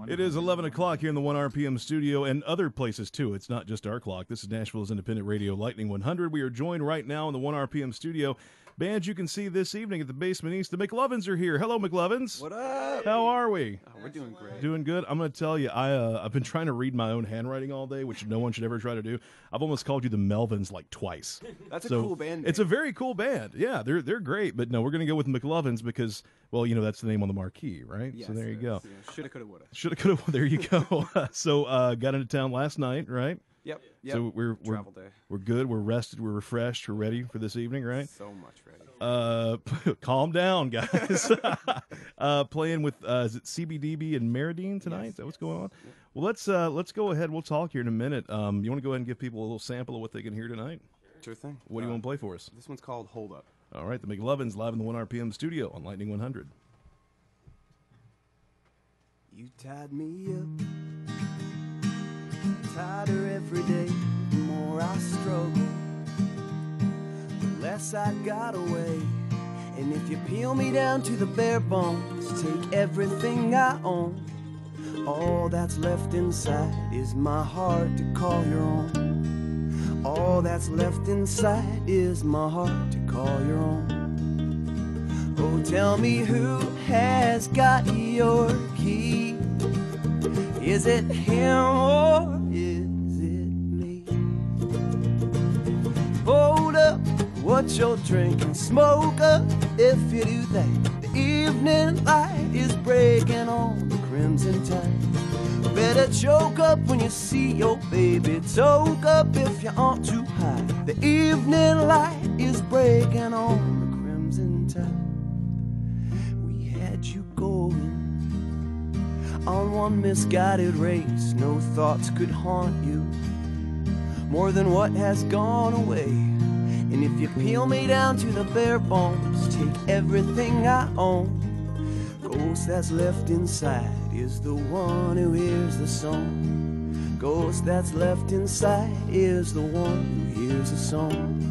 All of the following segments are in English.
It is 11 o'clock here in the 1 RPM studio and other places, too. It's not just our clock. This is Nashville's independent radio, Lightning 100. We are joined right now in the 1 RPM studio. Bands you can see this evening at the Basement East. The McLovins are here. Hello, McLovins. What up? How are we? Oh, we're doing great. Doing good. I'm going to tell you, I've been trying to read my own handwriting all day, which no one should ever try to do. I've almost called you the Melvins like twice. That's a cool band name. It's a very cool band. Yeah, they're great. But no, we're going to go with McLovins because, well, you know, that's the name on the marquee, right? Yes, so there you go. Shoulda, coulda, woulda. Shoulda, coulda. There you go. So got into town last night, right? Yep. So we're travel day. We're good. We're rested. We're refreshed. We're ready for this evening, right? So much ready. Calm down, guys. Playing with is it CBDB and Meridine tonight? Yes, Is that what's going on? Yep. Well, let's go ahead. We'll talk here in a minute. You want to go ahead and give people a little sample of what they can hear tonight? Sure thing. What do you want to play for us? This one's called Hold Up. All right, the McLovins live in the 1 RPM studio on Lightning 100. You tied me up, tighter every day. The more I struggle, the less I got away. And if you peel me down to the bare bones, take everything I own, all that's left inside is my heart to call your own. All that's left inside is my heart to call your own. Oh, tell me who has got your key? Is it him or is it me? Hold up what you're drinking, smoke up if you do that. The evening light is breaking on the crimson tide. Better choke up when you see your baby, toke up if you aren't too high. The evening light is breaking on the crimson tide. We had you going on one misguided race, no thoughts could haunt you more than what has gone away. And if you peel me down to the bare bones, take everything I own, ghost that's left inside is the one who hears the song. Ghost that's left inside is the one who hears the song.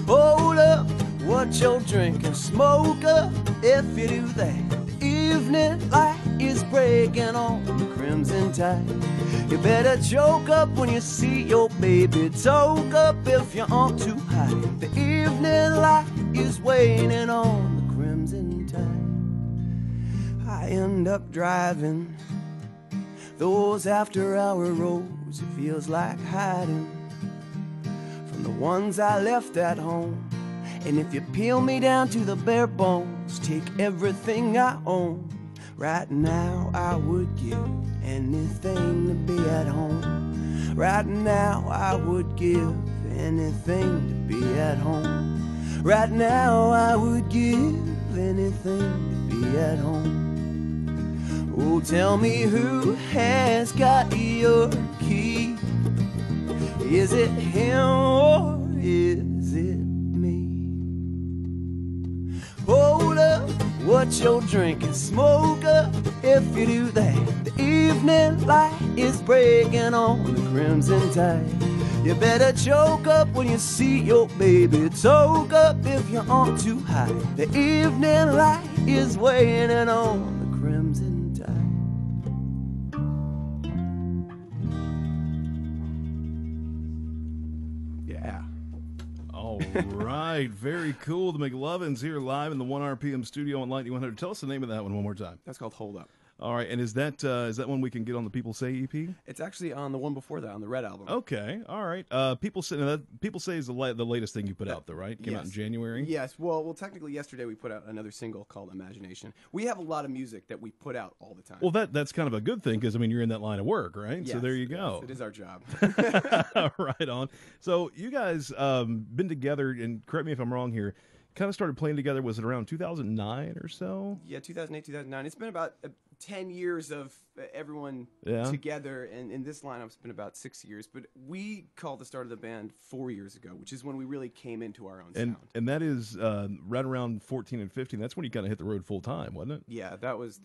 Hold up what you're drinking, smoke up if you do that. The evening light is breaking on the crimson tide. You better choke up when you see your baby, toke up if you aren't too high. The evening light is waning on the crimson tide. I end up driving those after-hour roads. It feels like hiding from the ones I left at home. And if you peel me down to the bare bones, take everything I own, right now I would give anything to be at home. Right now I would give anything to be at home. Right now I would give anything to be at home. Oh, tell me who has got your key? Is it him or is it me? Hold up what you're drinking, smoke up if you do that. The evening light is breaking on the crimson tide. You better choke up when you see your baby, toke up if you aren't too high. The evening light is waning on the crimson tide. Yeah. All right, very cool. The McLovins here live in the 1 RPM studio on Lightning 100. Tell us the name of that one more time. That's called Hold Up. All right, and is that one we can get on the People Say EP? It's actually on the one before that, on the Red album. Okay, all right. People say is the latest thing you put out, though, right? Came out in January. Yes. Well, technically, yesterday we put out another single called Imagination. We have a lot of music that we put out all the time. Well, that's kind of a good thing because I mean you're in that line of work, right? Yes, so there you go. Yes, it is our job. Right on. So you guys been together, and correct me if I'm wrong here. Kind of started playing together. Was it around 2009 or so? Yeah, 2008, 2009. It's been about 10 years of everyone Yeah. together, and in this lineup it's been about 6 years. But we called the start of the band 4 years ago, which is when we really came into our own sound. And that is right around 14 and 15. That's when you kind of hit the road full time, wasn't it? Yeah, that was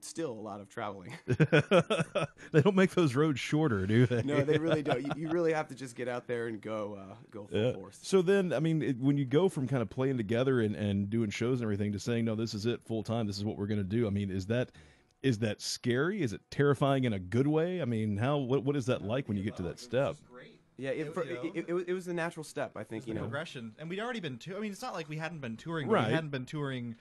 still a lot of traveling. They don't make those roads shorter, do they? No, they really don't. You really have to just get out there and go full force. So then, I mean, when you go from kind of playing together and doing shows and everything to saying, no, this is it full time, this is what we're going to do. I mean, is that scary? Is it terrifying in a good way? I mean, what is that like when you get to that step? Yeah, it was a natural step. I think progression, and we'd already been. I mean, it's not like we hadn't been touring. Right. But we hadn't been touring.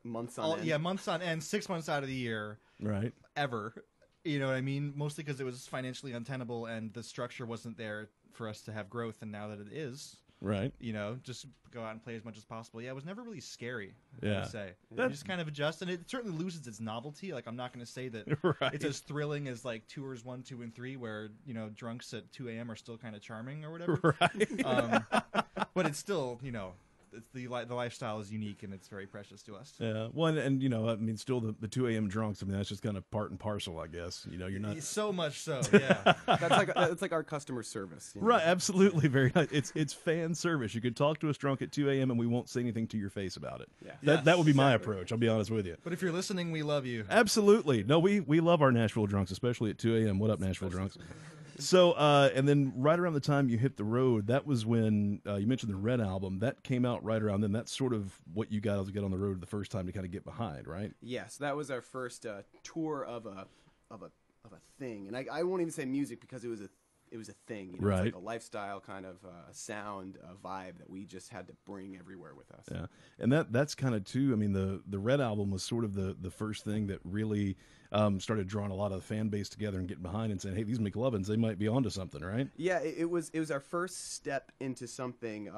Months on end. Yeah, months on end, 6 months out of the year. Right. Ever. You know what I mean? Mostly because it was financially untenable and the structure wasn't there for us to have growth. And now that it is, right? Just go out and play as much as possible. Yeah, it was never really scary. Yeah, I would say you just kind of adjust, and it certainly loses its novelty. Like I'm not going to say that it's as thrilling as like tours 1, 2, and 3, where drunks at 2 a.m. are still kind of charming or whatever. Right. But it's still it's the lifestyle is unique and it's very precious to us. Yeah. Well, and I mean, still the 2 a.m. drunks. I mean, that's just kind of part and parcel, I guess. You're not so much so. Yeah. that's like our customer service. Right. Absolutely. Very nice. It's fan service. You could talk to us drunk at 2 a.m. and we won't say anything to your face about it. Yeah. That would be my approach. I'll be honest with you. But if you're listening, we love you. Absolutely. No, we love our Nashville drunks, especially at 2 a.m. What up, Nashville drunks? So, and then right around the time you hit the road, that was when you mentioned the Red album. That came out right around then. That's sort of what you guys get on the road the first time to kind of get behind, right? Yes, that was our first tour of a thing, and I won't even say music because it was a thing. Right. It's like a lifestyle kind of sound, vibe that we just had to bring everywhere with us. Yeah, and that's kind of too. I mean, the Red album was sort of the first thing that really started drawing a lot of the fan base together and getting behind and saying, hey, these McLovins, they might be onto something, right? Yeah, it was our first step into something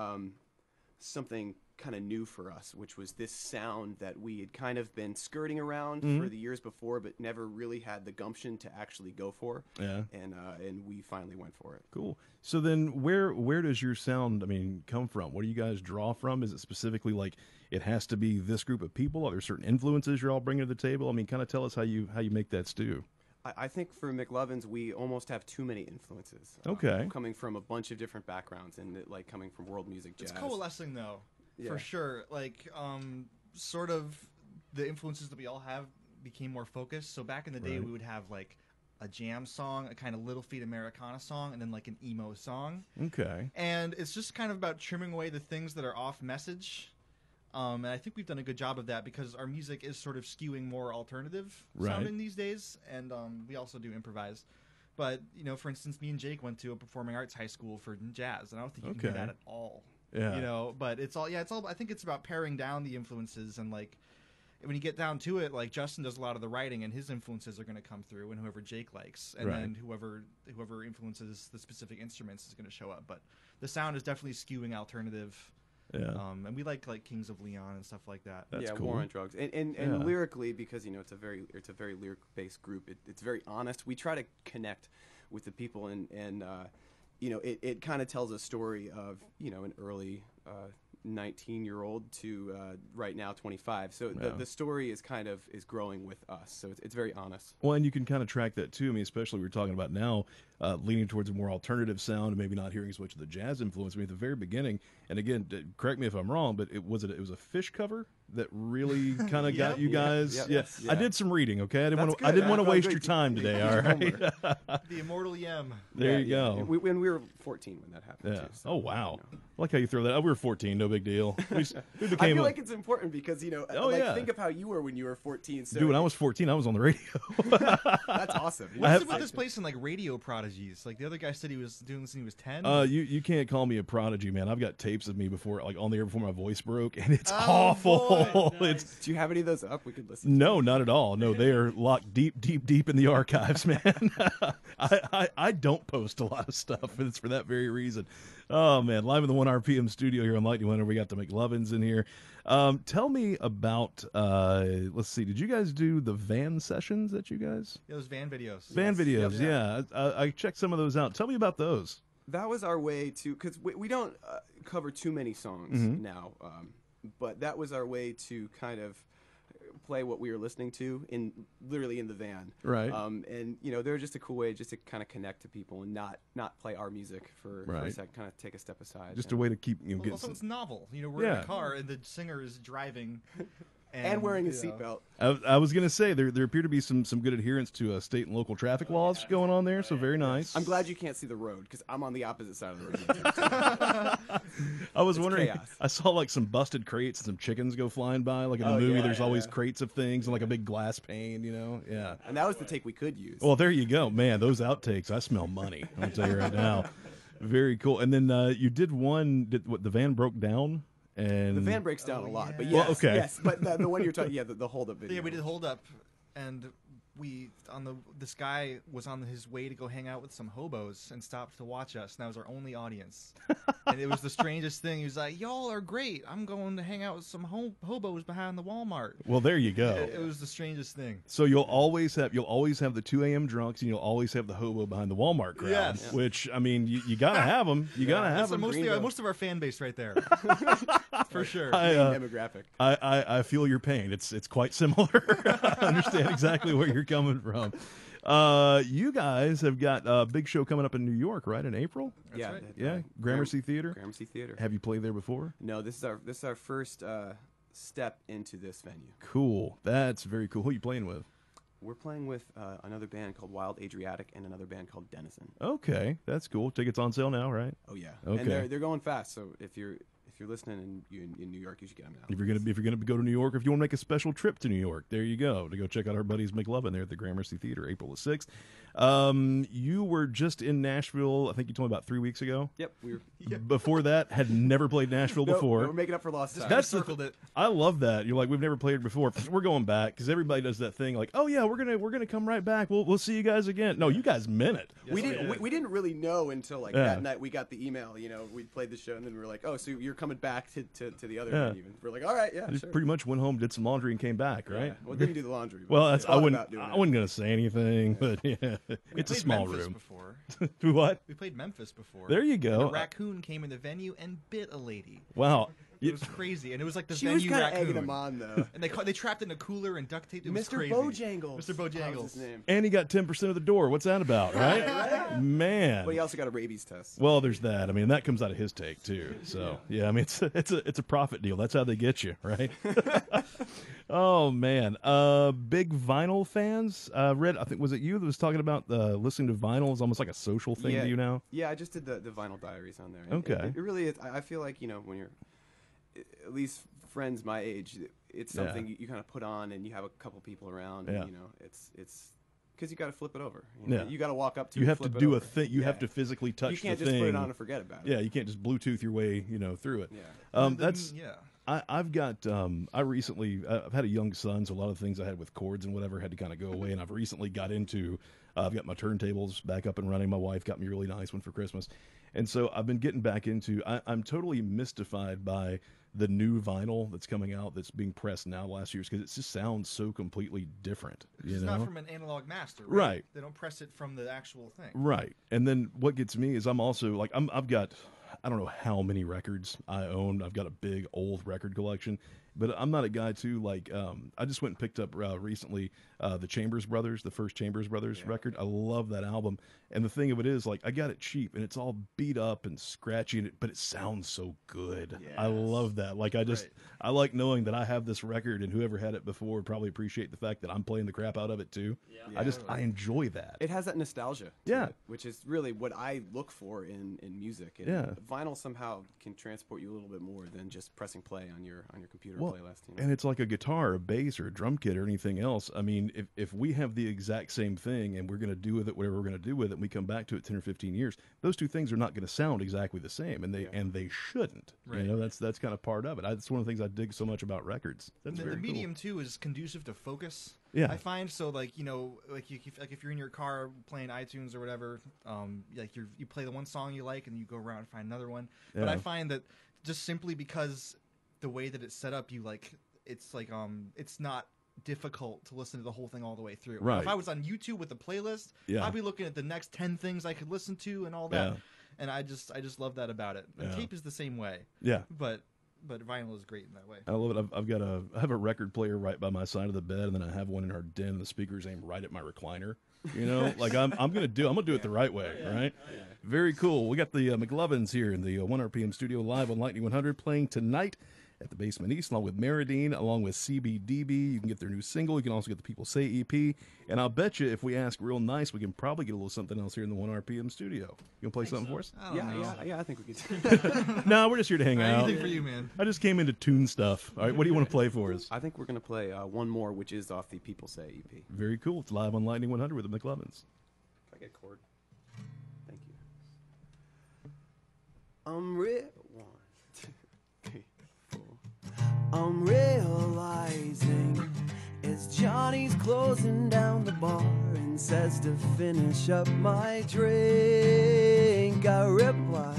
kind of new for us, which was this sound that we had kind of been skirting around for the years before, but never really had the gumption to actually go for. Yeah, and we finally went for it. Cool. So then, where does your sound, I mean, come from? What do you guys draw from? Is it specifically like it has to be this group of people? Are there certain influences you're all bringing to the table? I mean, kind of tell us how you make that stew. I think for McLovins, we almost have too many influences. Okay. Coming from a bunch of different backgrounds and like coming from world music, jazz. It's coalescing though. Yeah. For sure. Like, sort of the influences that we all have became more focused. So back in the day, we would have like a jam song, a kind of Little Feat Americana song, and then like an emo song. Okay. And it's just kind of about trimming away the things that are off message. And I think we've done a good job of that because our music is sort of skewing more alternative sounding these days. And we also do improvise. But, for instance, me and Jake went to a performing arts high school for jazz, and I don't think you can do that at all. Yeah. But it's all, I think it's about paring down the influences, and like when you get down to it, like Justin does a lot of the writing and his influences are going to come through, and whoever Jake likes, and then whoever influences the specific instruments is going to show up. But the sound is definitely skewing alternative. Yeah. And we like Kings of Leon and stuff like that. That's cool. War on Drugs. And lyrically, because it's a very lyric based group, it's very honest. We try to connect with the people, and it kind of tells a story of an early 19-year-old to right now 25. So the story is growing with us. So it's very honest. Well, and you can kind of track that too. I mean, especially we're talking about now leaning towards a more alternative sound and maybe not hearing as much of the jazz influence. I mean, at the very beginning, and again, correct me if I'm wrong, but it was a Fish cover that really kind of got you guys. Yeah. I did some reading. Okay, I didn't want to waste your time today. All right. The Immortal Yem. There you go. When we were 14 when that happened. Yeah. Too, so, oh wow. I like how you throw that. We were 14. No big deal. We became I feel like it's important because think of how you were when you were 14. So dude, when I was 14, I was on the radio. That's awesome. What's it with this place in like radio prodigies? Like the other guy said he was doing this when he was 10. You can't call me a prodigy, man. I've got tapes of me before, like on the air before my voice broke, and it's awful. Boy, nice. Do you have any of those up? We could listen. No, not at all. No, they are locked deep in the archives, man. I don't post a lot of stuff, and it's for that very reason. Oh man, live in the 1RPM studio here on Lightning Winter. We got the McLovins in here. Tell me about. Let's see. Did you guys do the van sessions that you guys? Yeah, those van videos. Van videos. Yeah. I checked some of those out. Tell me about those. That was our way to, because we don't cover too many songs now, but that was our way to kind of play what we were listening to literally in the van. Right. And they're just a cool way just to kind of connect to people and not play our music for a second, kind of take a step aside. Just a way to keep getting. Also, it's novel. We're in a car and the singer is driving. And wearing a seatbelt. I was going to say there appear to be some good adherence to state and local traffic laws going on there, so very nice. I'm glad you can't see the road because I'm on the opposite side of the road. I was wondering, chaos. I saw like some busted crates and some chickens go flying by. Like in the movie, there's always crates of things and like a big glass pane, you know? Yeah. And that was the take we could use. Well, there you go. Man, those outtakes, I smell money. I'll tell you right now. Very cool. And then you did one, the van broke down? And the van breaks down a lot, but yes, well, okay. yes. But the one you're talking, the hold up video. Yeah, we did hold up, and this guy was on his way to go hang out with some hobos and stopped to watch us, and that was our only audience. And it was the strangest thing. He was like, "Y'all are great. I'm going to hang out with some hobos behind the Walmart." Well, there you go. It was the strangest thing. So you'll always have the 2 a.m. drunks, and you'll always have the hobo behind the Walmart crowd. Yes. Which I mean, you gotta have them. You gotta have them. Most of our fan base right there, for sure. Demographic. I feel your pain. It's quite similar. I understand exactly where you're coming from. You guys have got a big show coming up in New York, right? In April? That's right. Yeah, Gramercy Theater. Gramercy Theater. Have you played there before? No, this is our first step into this venue. Cool. That's very cool. Who are you playing with? We're playing with another band called Wild Adriatic and another band called Denizen. Okay, that's cool. Tickets on sale now, right? Oh yeah. Okay. And they're going fast. So if you're listening and you're in New York, you should get them now. If you're gonna go to New York, if you want to make a special trip to New York, there you go to go check out our buddies McLovins there at the Gramercy Theater, April the 6th. You were just in Nashville. I think you told me about 3 weeks ago. Yep, we were. Before that, had never played Nashville before. We're making up for lost time. That's circled it. I love that. You're like, we've never played before. We're going back because everybody does that thing. Like, oh yeah, we're gonna come right back. We'll see you guys again. No, you guys meant it. We didn't really know until like that night we got the email. You know, we played the show and then we were like, oh, so you're coming back to the other venue. And we're like, all right, yeah, sure. Pretty much went home, did some laundry, and came back. Right? Yeah. Well, didn't do the laundry. Well, that's I wasn't gonna say anything, but yeah, it's a small Memphis room. Before. What? We played Memphis before. There you go. And a raccoon came in the venue and bit a lady. Wow. It was crazy, and it was like the She venue was kind of raccoon. egging him on though. And they trapped it in a cooler and duct taped. It was Mr. crazy. Bojangles. Mr. Bojangles. That was his name. And he got 10% of the door. What's that about, right? Man. But he also got a rabies test. Well, there's that. I mean, that comes out of his take too. So yeah, I mean, it's a profit deal. That's how they get you, right? Oh man, big vinyl fans. Red, I think was it you that was talking about listening to vinyl is almost like a social thing to you now? Yeah, I just did the vinyl diaries on there. Okay. It really is. I feel like, you know, when you're at least friends my age, it's something you kind of put on and you have a couple people around. And, you know, it's because you got to flip it over. You know? You got to walk up to. You have to do a thing. You have to physically touch. You can't the just thing. put it on and forget about it. Yeah, you can't just Bluetooth your way, through it. Yeah. I've got. I've had a young son, so a lot of things I had with chords and whatever had to kind of go away. And I've recently got into. I've got my turntables back up and running. My wife got me a really nice one for Christmas, and so I've been getting back into. I'm totally mystified by the new vinyl that's coming out that's being pressed now the last years because it just sounds so completely different. It's not from an analog master, right? They don't press it from the actual thing, right? And then what gets me is I'm also like I've got. I don't know how many records I own. I've got a big old record collection, but I'm not a guy too like. I just went and picked up recently the Chambers Brothers, the first Chambers Brothers record. I love that album, and the thing of it is like I got it cheap, and it's all beat up and scratchy, but it sounds so good. Yes. I love that. Like I like knowing that I have this record, and whoever had it before would probably appreciate the fact that I'm playing the crap out of it too. Yeah. I enjoy that. It has that nostalgia. To it, which is really what I look for in music. And vinyl somehow can transport you a little bit more than just pressing play on your computer playlist. You know? And it's like a guitar, a bass, or a drum kit, or anything else. I mean, if we have the exact same thing and we're going to do with it whatever we're going to do with it, and we come back to it 10 or 15 years, those two things are not going to sound exactly the same, and they shouldn't. Right. That's kind of part of it. That's one of the things I dig so much about records. That's very the medium cool. too is conducive to focus. Yeah, I find so. Like if you're in your car playing iTunes or whatever, like you play the one song you like and you go around and find another one. Yeah. But I find that just simply because the way that it's set up, it's not difficult to listen to the whole thing all the way through. Right. If I was on YouTube with a playlist, I'd be looking at the next 10 things I could listen to and all that. Yeah. And I just love that about it. And tape is the same way. Yeah. But vinyl is great in that way. I love it. I have a record player right by my side of the bed, and then I have one in our den. And the speakers aim right at my recliner. Like I'm gonna do it the right way, right? Yeah. Very cool. We got the McLovins here in the 1 RPM studio live on Lightning 100 playing tonight at the Basement East, along with Meridine, along with CBDB. You can get their new single. You can also get the People Say EP. And I'll bet you if we ask real nice, we can probably get a little something else here in the 1RPM studio. You want to play something for us? Yeah, I think we could. No, we're just here to hang out. Anything for you, man. I just came in to tune stuff. All right, what do you want to play for us? I think we're going to play one more, which is off the People Say EP. Very cool. It's live on Lightning 100 with the McLovins. If I get a chord. Thank you. I'm real. 1, 2, 3, 4. I'm realizing as Johnny's closing down the bar and says to finish up my drink, I reply,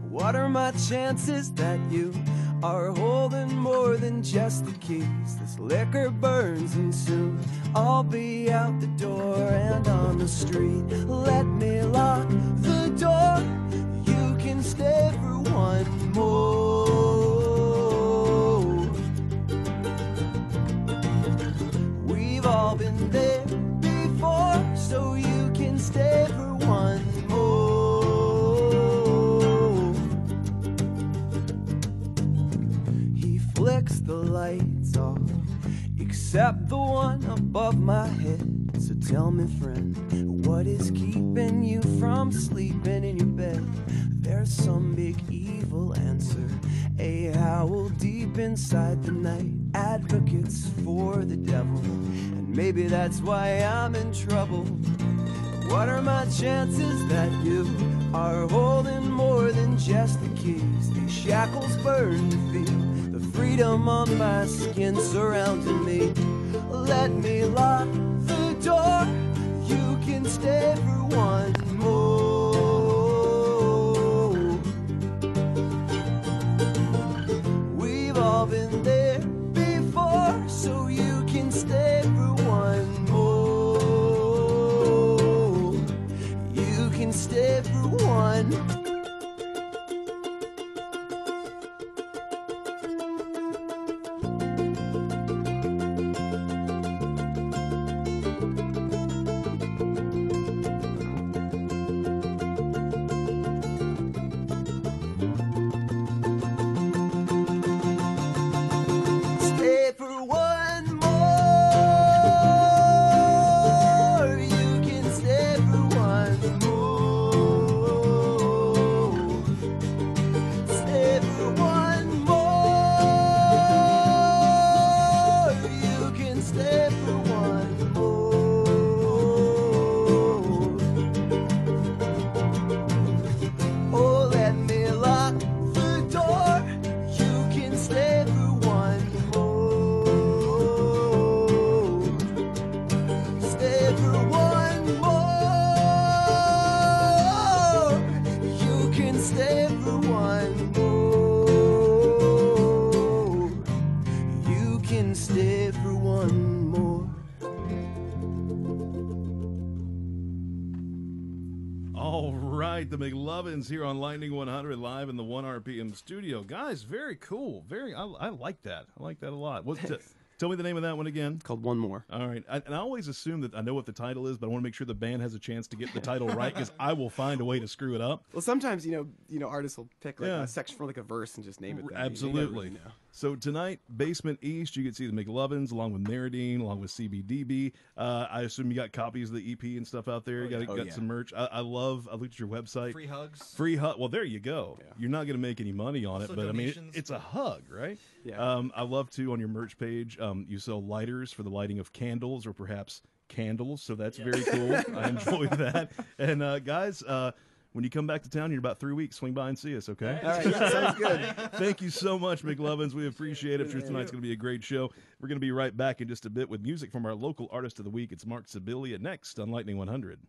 what are my chances that you are holding more than just the keys? This liquor burns and soon I'll be out the door and on the street. Let me lock the door. You can stay for one more. We've all been there before, so you can stay for one more. He flicks the lights off, except the one above my head. So tell me, friend, what is keeping you from sleeping in your bed? There's some big evil answer, a howl deep inside the night, advocates for the devil, and maybe that's why I'm in trouble. What are my chances that you are holding more than just the keys? These shackles burn to feel the freedom on my skin surrounding me. Let me lock the door. You can stay for one more. We've all been there before, so you can stay for one more. You can stay for one. Stay for one more. You can stay for one more. Stay for one more. You can stay for one more. Oh, let me lock the door. You can stay for one more. Stay for one more. You can stay for one more. You can stay for one more. All right, the McLovins here on Lightning 100 live in the 1RPM studio. Guys, very cool. I like that. I like that a lot. Tell me the name of that one again. Called One More. All right. And I always assume that I know what the title is, but I want to make sure the band has a chance to get the title right because I will find a way to screw it up. Well, sometimes artists will pick like a section from like a verse and just name it that. Absolutely. You never really know. So tonight, Basement East, you can see the McLovins along with Meridine, along with CBDB. I assume you got copies of the EP and stuff out there. You got some merch. I looked at your website. Free hugs. Free hug. Well, there you go. Yeah. You're not going to make any money on it, Also but I mean, donations. it's a hug, right? Yeah. I love too on your merch page. You sell lighters for the lighting of candles or perhaps candles, so that's very cool. I enjoy that. And guys, when you come back to town here in about 3 weeks, swing by and see us, okay? All right, yeah, sounds good. Thank you so much, McLovins. We appreciate it. I'm sure tonight's going to be a great show. We're going to be right back in just a bit with music from our local artist of the week. It's Mark Sibilia next on Lightning 100.